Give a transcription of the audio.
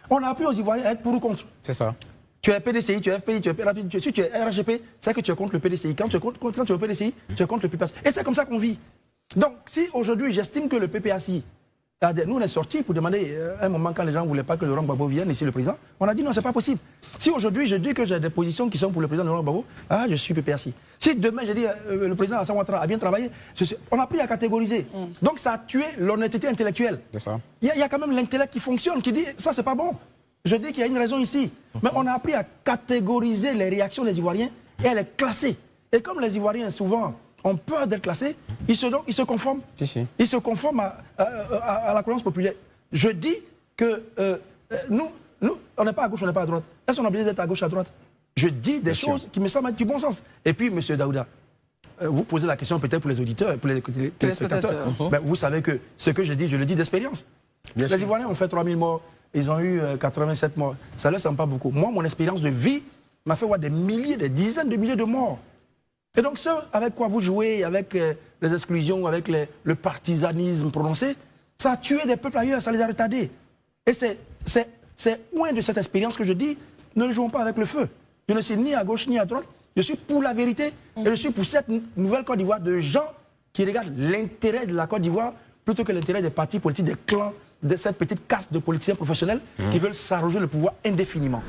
On a appris aux Ivoiriens à être pour ou contre. C'est ça. Tu es PDCI, tu es FPI, tu es PRAPI, si tu es RHGP, c'est que tu es contre le PDCI. Quand tu es au PDCI, tu es contre le PPACI. Et c'est comme ça qu'on vit. Donc, si aujourd'hui j'estime que le PPACI, nous on est sortis pour demander, un moment quand les gens ne voulaient pas que Laurent Gbagbo vienne ici, le président, on a dit non, c'est pas possible. Si aujourd'hui je dis que j'ai des positions qui sont pour le président Laurent Gbagbo, je suis PPACI. Si demain je dis le président Alassane Ouattara a bien travaillé, on a pris à catégoriser. Donc ça a tué l'honnêteté intellectuelle. C'est ça. Il y a quand même l'intellect qui fonctionne, qui dit ça c'est pas bon. Je dis qu'il y a une raison ici. Mais on a appris à catégoriser les réactions des Ivoiriens et à les classer. Et comme les Ivoiriens souvent ont peur d'être classés, ils se conforment. Ils se conforment à la croyance populaire. Je dis que nous, on n'est pas à gauche, on n'est pas à droite. Est-ce qu'on a obligé d'être à gauche, à droite? Je dis des choses qui me semblent être du bon sens. Et puis, M. Daouda, vous posez la question peut-être pour les auditeurs, pour les téléspectateurs. Mais vous savez que ce que je dis, je le dis d'expérience. Les Ivoiriens ont fait 3000 morts. Ils ont eu 87 morts. Ça ne leur semble pas beaucoup. Moi, mon expérience de vie m'a fait voir des milliers, des dizaines de milliers de morts. Et donc, ce avec quoi vous jouez, avec les exclusions, avec le partisanisme prononcé, ça a tué des peuples ailleurs, ça les a retardés. Et c'est loin de cette expérience que je dis, ne jouons pas avec le feu. Je ne suis ni à gauche ni à droite. Je suis pour la vérité et je suis pour cette nouvelle Côte d'Ivoire de gens qui regardent l'intérêt de la Côte d'Ivoire plutôt que l'intérêt des partis politiques, des clans, de cette petite caste de politiciens professionnels qui veulent s'arroger le pouvoir indéfiniment.